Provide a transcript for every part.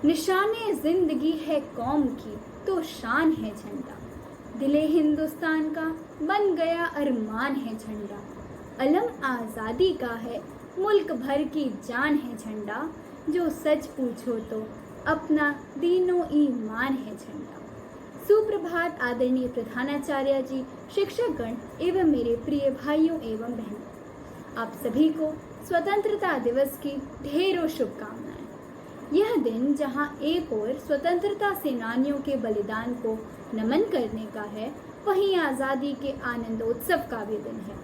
निशाने जिंदगी है कौम की तो शान है झंडा। दिले हिंदुस्तान का बन गया अरमान है झंडा। अलम आज़ादी का है मुल्क भर की जान है झंडा। जो सच पूछो तो अपना दीनो ईमान है झंडा। सुप्रभात आदरणीय प्रधानाचार्य जी, शिक्षकगण एवं मेरे प्रिय भाइयों एवं बहनों, आप सभी को स्वतंत्रता दिवस की ढेरों शुभकामनाएं। यह दिन जहां एक ओर स्वतंत्रता सेनानियों के बलिदान को नमन करने का है, वहीं आज़ादी के आनंदोत्सव का भी दिन है।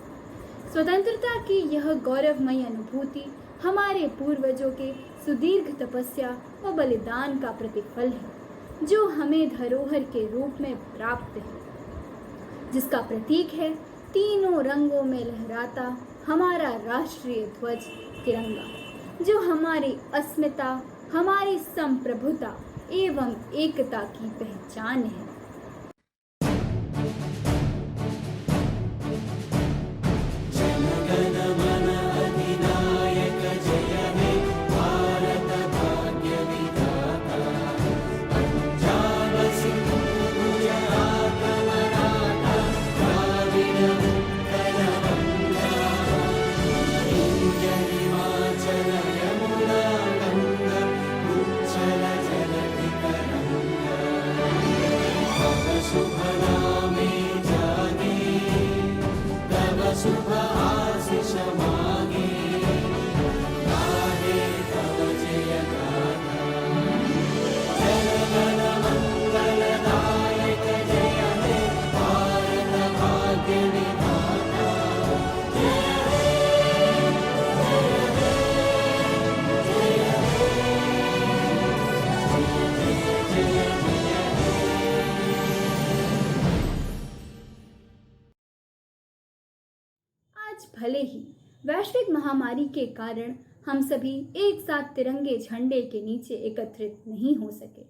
स्वतंत्रता की यह गौरवमयी अनुभूति हमारे पूर्वजों के सुदीर्घ तपस्या व बलिदान का प्रतिफल है, जो हमें धरोहर के रूप में प्राप्त है, जिसका प्रतीक है तीनों रंगों में लहराता हमारा राष्ट्रीय ध्वज तिरंगा, जो हमारी अस्मिता, हमारी संप्रभुता एवं एकता की पहचान है। भले ही वैश्विक महामारी के कारण हम सभी एक साथ तिरंगे झंडे के नीचे एकत्रित नहीं हो सके,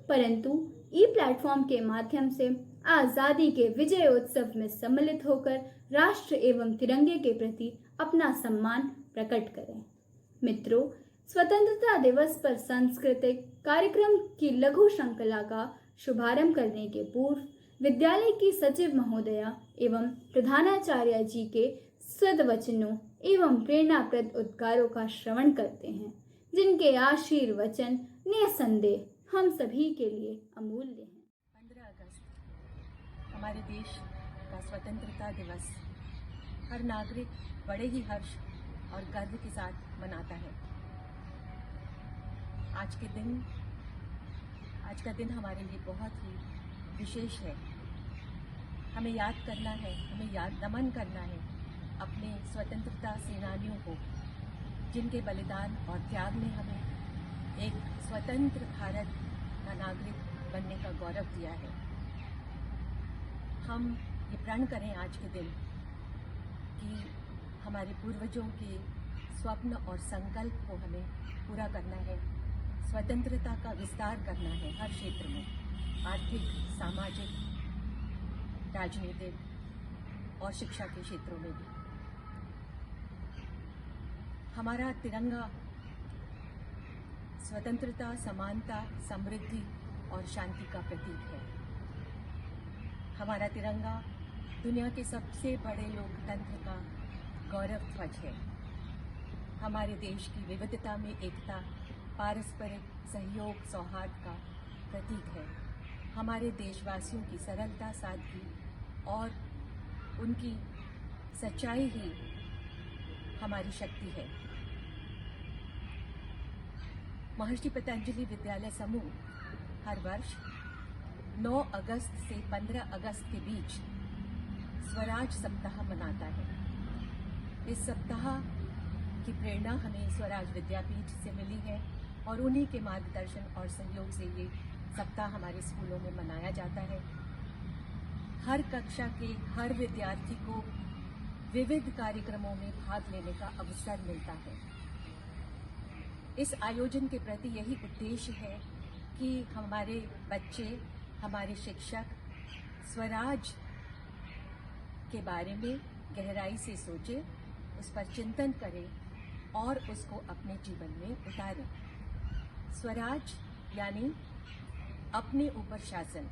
परंतु ई प्लेटफॉर्म के माध्यम से आज़ादी के विजय उत्सव में सम्मिलित होकर राष्ट्र एवं तिरंगे के प्रति अपना सम्मान प्रकट करें। मित्रों, स्वतंत्रता दिवस पर सांस्कृतिक कार्यक्रम की लघु श्रृंखला का शुभारंभ करने के पूर्व विद्यालय की सचिव महोदया एवं प्रधानाचार्य जी के सद्वचनों एवं प्रेरणाप्रद उद्गारों का श्रवण करते हैं, जिनके आशीर्वचन निसंदेह हम सभी के लिए अमूल्य हैं। 15 अगस्त हमारे देश का स्वतंत्रता दिवस हर नागरिक बड़े ही हर्ष और गर्व के साथ मनाता है। आज का दिन हमारे लिए बहुत ही विशेष है। हमें याद करना है, नमन करना है अपने स्वतंत्रता सेनानियों को, जिनके बलिदान और त्याग ने हमें एक स्वतंत्र भारत का नागरिक बनने का गौरव दिया है। हम ये प्रण करें आज के दिन कि हमारे पूर्वजों के स्वप्न और संकल्प को हमें पूरा करना है। स्वतंत्रता का विस्तार करना है हर क्षेत्र में, आर्थिक, सामाजिक, राजनीतिक और शिक्षा के क्षेत्रों में भी। हमारा तिरंगा स्वतंत्रता, समानता, समृद्धि और शांति का प्रतीक है। हमारा तिरंगा दुनिया के सबसे बड़े लोकतंत्र का गौरव ध्वज है। हमारे देश की विविधता में एकता, पारस्परिक सहयोग, सौहार्द का प्रतीक है। हमारे देशवासियों की सरलता, सादगी और उनकी सच्चाई ही हमारी शक्ति है। महर्षि पतंजलि विद्यालय समूह हर वर्ष 9 अगस्त से 15 अगस्त के बीच स्वराज सप्ताह मनाता है। इस सप्ताह की प्रेरणा हमें स्वराज विद्यापीठ से मिली है और उन्हीं के मार्गदर्शन और सहयोग से ये सप्ताह हमारे स्कूलों में मनाया जाता है। हर कक्षा के हर विद्यार्थी को विविध कार्यक्रमों में भाग लेने का अवसर मिलता है। इस आयोजन के प्रति यही उद्देश्य है कि हमारे बच्चे, हमारे शिक्षक स्वराज के बारे में गहराई से सोचें, उस पर चिंतन करें और उसको अपने जीवन में उतारें। स्वराज यानी अपने ऊपर शासन,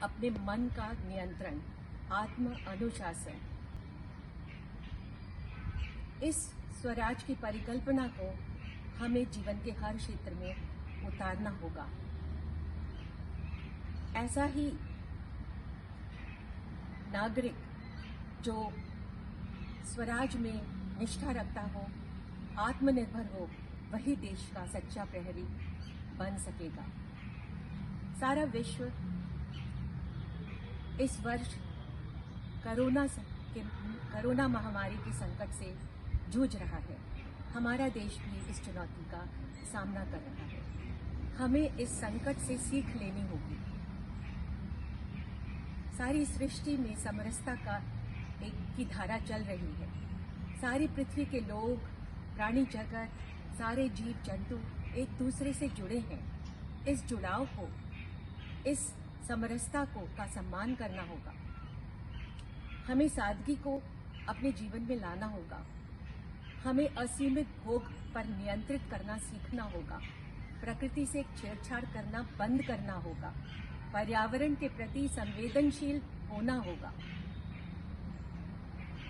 अपने मन का नियंत्रण, आत्म अनुशासन। इस स्वराज की परिकल्पना को हमें जीवन के हर क्षेत्र में उतारना होगा। ऐसा ही नागरिक जो स्वराज में निष्ठा रखता हो, आत्मनिर्भर हो, वही देश का सच्चा प्रहरी बन सकेगा। सारा विश्व इस वर्ष कोरोना महामारी के संकट से जूझ रहा है। हमारा देश भी इस चुनौती का सामना कर रहा है। हमें इस संकट से सीख लेनी होगी। सारी सृष्टि में समरसता का की धारा चल रही है। सारी पृथ्वी के लोग, प्राणी जगत, सारे जीव जंतु एक दूसरे से जुड़े हैं। इस जुड़ाव को, इस समरसता को का सम्मान करना होगा। हमें सादगी को अपने जीवन में लाना होगा। हमें असीमित भोग पर नियंत्रित करना सीखना होगा। प्रकृति से छेड़छाड़ करना बंद करना होगा। पर्यावरण के प्रति संवेदनशील होना होगा।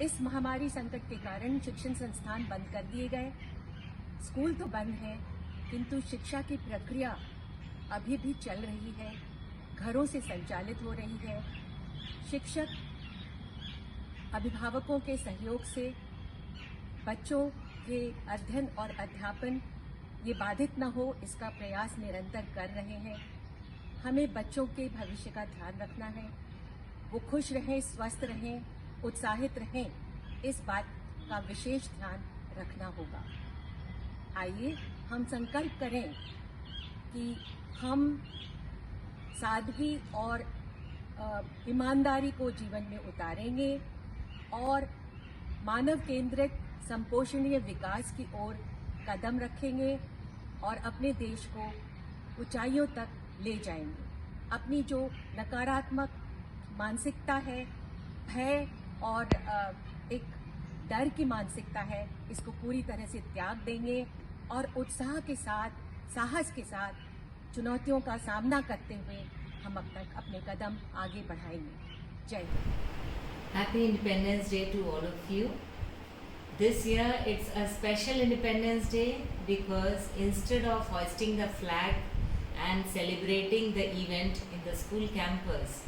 इस महामारी संकट के कारण शिक्षण संस्थान बंद कर दिए गए। स्कूल तो बंद है, किंतु शिक्षा की प्रक्रिया अभी भी चल रही है, घरों से संचालित हो रही है। शिक्षक अभिभावकों के सहयोग से बच्चों के अध्ययन और अध्यापन ये बाधित न हो, इसका प्रयास निरंतर कर रहे हैं। हमें बच्चों के भविष्य का ध्यान रखना है। वो खुश रहें, स्वस्थ रहें, उत्साहित रहें, इस बात का विशेष ध्यान रखना होगा। आइए हम संकल्प करें कि हम सादगी और ईमानदारी को जीवन में उतारेंगे और मानव केंद्रित संपोषणीय विकास की ओर कदम रखेंगे और अपने देश को ऊंचाइयों तक ले जाएंगे। अपनी जो नकारात्मक मानसिकता है, भय और एक डर की मानसिकता है, इसको पूरी तरह से त्याग देंगे और उत्साह के साथ, साहस के साथ चुनौतियों का सामना करते हुए हम अपने कदम आगे बढ़ाएंगे। जय Hind. Happy Independence Day to all of you. This year it's a special Independence Day because instead of hoisting the flag and celebrating the event in the school campus,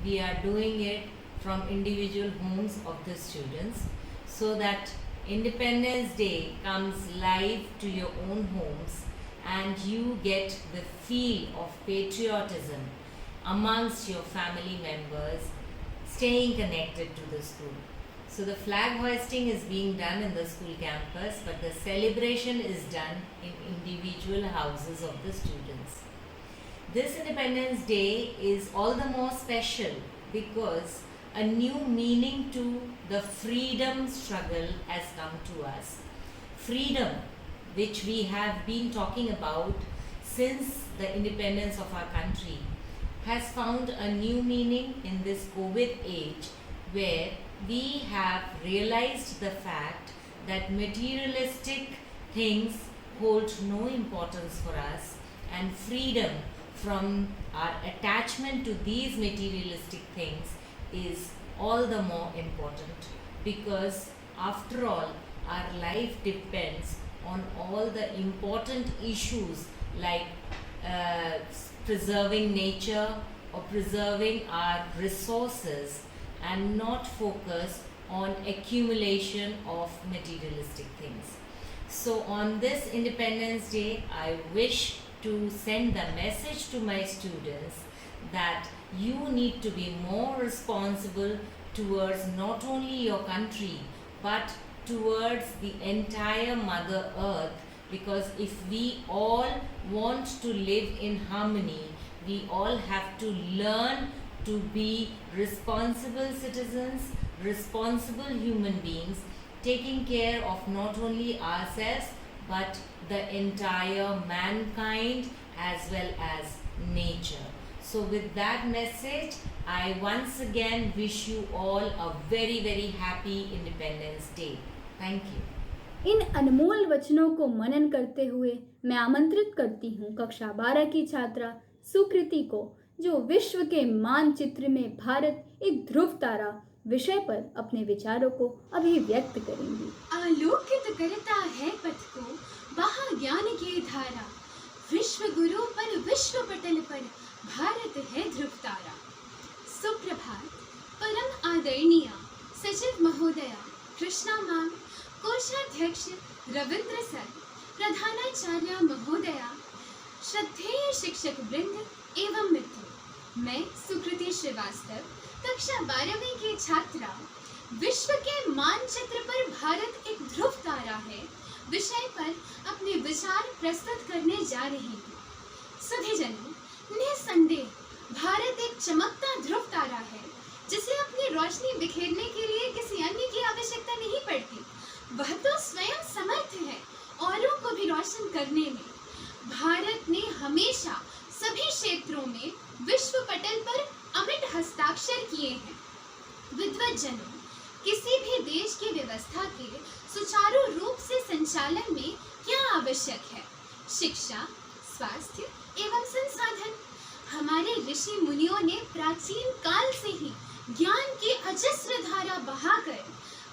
we are doing it from individual homes of the students so that Independence Day comes live to your own homes and you get the feel of patriotism amongst your family members, staying connected to the school. So the flag hoisting is being done in the school campus, but the celebration is done in individual houses of the students. This Independence Day is all the more special because a new meaning to the freedom struggle has come to us. Freedom, which we have been talking about since the independence of our country, has found a new meaning in this COVID age where we have realized the fact that materialistic things hold no importance for us, and freedom from our attachment to these materialistic things is all the more important, because after all our life depends on all the important issues like preserving nature or preserving our resources and not focus on accumulation of materialistic things. So on this Independence Day, I wish to send the message to my students that you need to be more responsible towards not only your country but towards the entire Mother Earth, because if we all want to live in harmony, we all have to learn to be responsible citizens, responsible human beings, taking care of not only ourselves but the entire mankind as well as nature. So with that message, I once again wish you all a very, very happy Independence Day. Thank you. इन अनमोल वचनों को मनन करते हुए मैं आमंत्रित करती हूँ कक्षा 12 की छात्रा सुकृति को, जो विश्व के मानचित्र में भारत एक ध्रुव तारा विषय पर अपने विचारों को अभिव्यक्त करेंगी। आलोकित करता है पथ को महाज्ञान की धारा, विश्व गुरु पर विश्व पटल पर भारत है ध्रुव तारा। सुप्रभात परम आदरणीय सचिव महोदया कृष्णा मैम, कोषाध्यक्ष रविंद्र सर, प्रधानाचार्य महोदया, श्रद्धेय शिक्षक वृंद एवं मित्रों, मैं सुकृति श्रीवास्तव कक्षा 12वीं की छात्रा विश्व के मानचित्र पर भारत एक ध्रुव तारा है विषय पर अपने विचार प्रस्तुत करने जा रही हूँ। सभी जनों, निसंदेह भारत एक चमकता ध्रुव तारा है जिसे अपनी रोशनी बिखेरने के लिए किसी अन्य की आवश्यकता नहीं पड़ती। वह तो स्वयं समर्थ है औरों को भी रोशन करने में। भारत ने हमेशा सभी क्षेत्रों में विश्व पटल पर अमिट हस्ताक्षर किए हैं। विद्वत जनों, किसी भी देश की व्यवस्था के सुचारू रूप से संचालन में क्या आवश्यक है? शिक्षा, स्वास्थ्य एवं संसाधन। हमारे ऋषि मुनियों ने प्राचीन काल से ही ज्ञान की अजस्र धारा बहाकर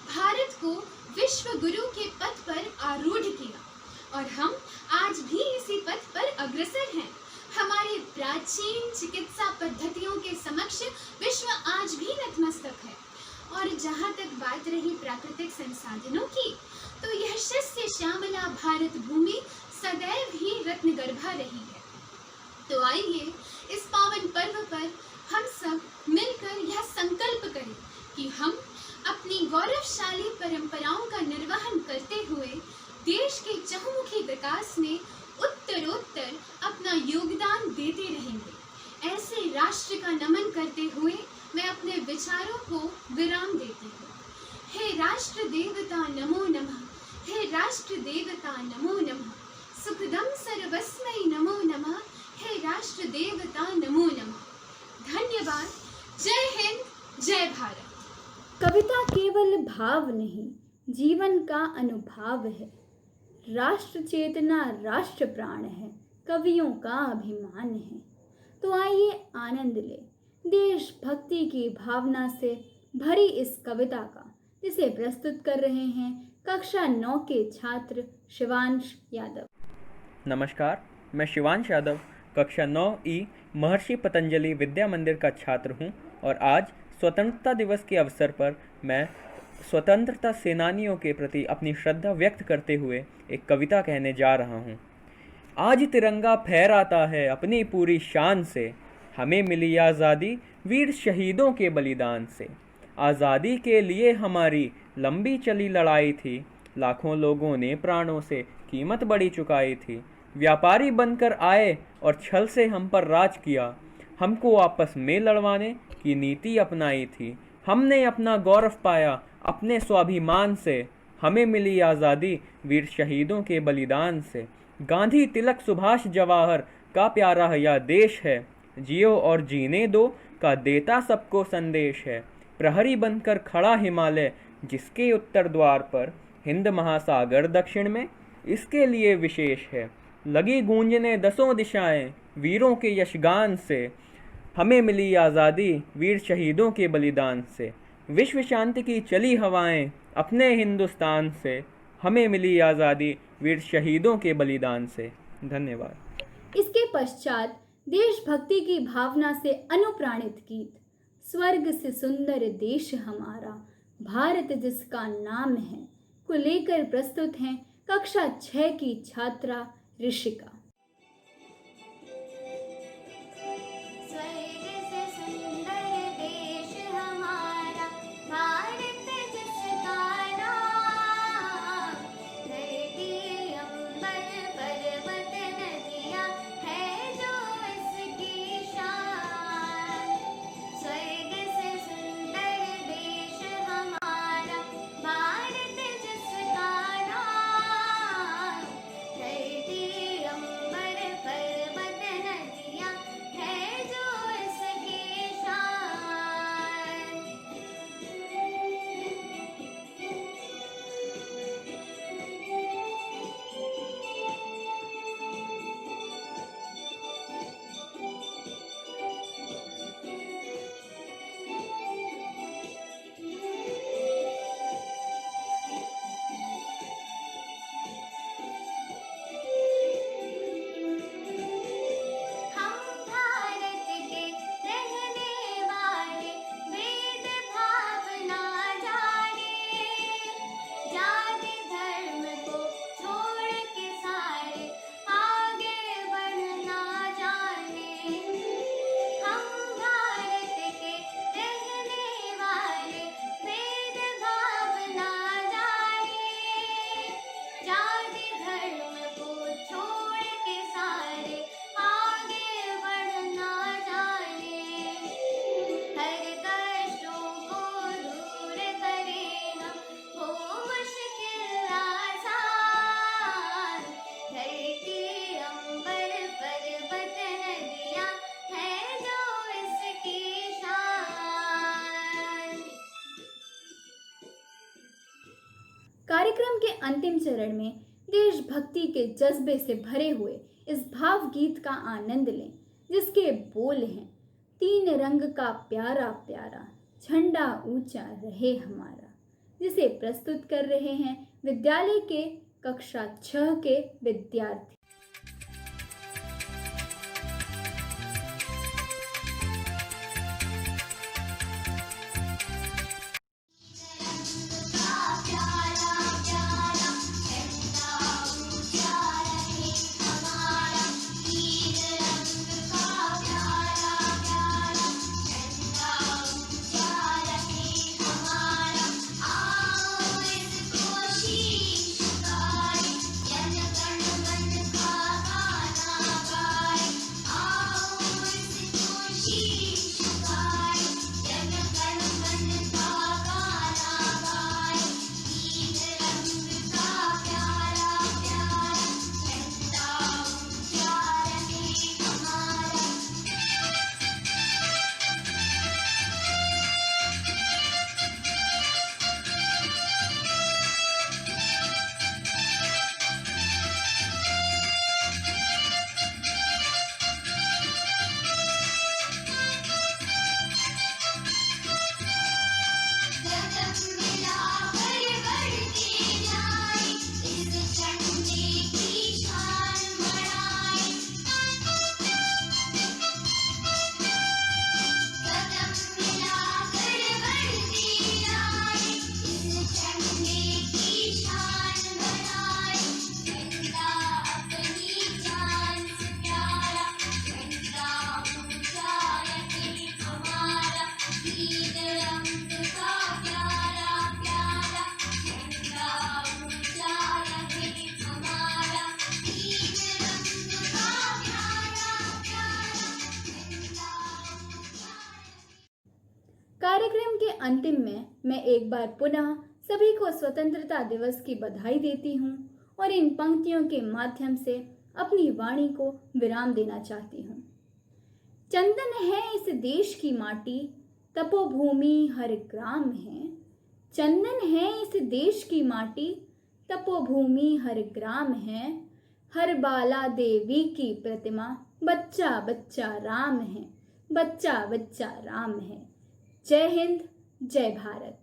भारत को विश्व गुरु के पथ पर आरूढ़ किया और हम आज भी इसी पथ पर अग्रसर हैं। हमारी प्राचीन चिकित्सा पद्धतियों के समक्ष विश्व आज भी नतमस्तक है। और जहाँ तक बात रही प्राकृतिक संसाधनों की, तो यह शस्य श्यामला भारत भूमि सदैव ही रत्नगर्भा रही है। तो आइए इस पावन पर्व पर हम सब मिलकर यह संकल्प करें कि हम अपनी गौरवशाली परंपराओं का निर्वहन करते हुए देश के चहुमुखी विकास में उत्तरोत्तर अपना योगदान देते रहेंगे। ऐसे राष्ट्र का नमन करते हुए मैं अपने विचारों को विराम देती हूँ। हे राष्ट्र देवता नमो नमः, हे राष्ट्र देवता नमो नमः, सुखदम सर्वस्मै नमो नमः, हे राष्ट्र देवता नमो नमः। धन्यवाद। जय हिंद, जय भारत। कविता केवल भाव नहीं, जीवन का अनुभाव है। राष्ट्र चेतना राष्ट्र प्राण है, कवियों का अभिमान है। तो आइए आनंद ले देशभक्ति की भावना से भरी इस कविता का, जिसे प्रस्तुत कर रहे हैं कक्षा 9 के छात्र शिवांश यादव। नमस्कार, मैं शिवांश यादव कक्षा 9 महर्षि पतंजलि विद्या मंदिर का छात्र हूं और आज स्वतंत्रता दिवस के अवसर पर मैं स्वतंत्रता सेनानियों के प्रति अपनी श्रद्धा व्यक्त करते हुए एक कविता कहने जा रहा हूं। आज तिरंगा फहराता है अपनी पूरी शान से, हमें मिली आज़ादी वीर शहीदों के बलिदान से। आज़ादी के लिए हमारी लंबी चली लड़ाई थी, लाखों लोगों ने प्राणों से कीमत बड़ी चुकाई थी। व्यापारी बनकर आए और छल से हम पर राज किया, हमको आपस में लड़वाने की नीति अपनाई थी। हमने अपना गौरव पाया अपने स्वाभिमान से, हमें मिली आज़ादी वीर शहीदों के बलिदान से। गांधी, तिलक, सुभाष, जवाहर का प्यारा यह देश है, जियो और जीने दो का देता सबको संदेश है। प्रहरी बनकर खड़ा हिमालय जिसके उत्तर द्वार पर, हिंद महासागर दक्षिण में इसके लिए विशेष है। लगी गूंजने दसों दिशाएं वीरों के यशगान से, हमें मिली आज़ादी वीर शहीदों के बलिदान से। विश्व शांति की चली हवाएं अपने हिंदुस्तान से, हमें मिली आज़ादी वीर शहीदों के बलिदान से। धन्यवाद। इसके पश्चात देशभक्ति की भावना से अनुप्राणित गीत स्वर्ग से सुंदर देश हमारा भारत जिसका नाम है को लेकर प्रस्तुत हैं कक्षा 6 की छात्रा ऋषिका। धरती धर्म को छोड़ के सारे आगे बढ़ना जाने, हर कष्टों को दूर करें हम, हो मुश्किल आसान। धरती अंबर पर्वत नदियाँ है जो इसकी शान। कार्यक्रम के अंतिम चरण में देशभक्ति के जज्बे से भरे हुए इस भावगीत का आनंद लें, जिसके बोल हैं, 3 रंग का प्यारा प्यारा झंडा ऊंचा रहे हमारा, जिसे प्रस्तुत कर रहे हैं विद्यालय के कक्षा 6 के विद्यार्थी। कार्यक्रम के अंतिम में मैं एक बार पुनः सभी को स्वतंत्रता दिवस की बधाई देती हूँ और इन पंक्तियों के माध्यम से अपनी वाणी को विराम देना चाहती हूँ। चंदन है इस देश की माटी, तपोभूमि हर ग्राम है। चंदन है इस देश की माटी, तपोभूमि हर ग्राम है। हर बाला देवी की प्रतिमा, बच्चा बच्चा राम है, बच्चा बच्चा राम है। जय हिंद, जय भारत।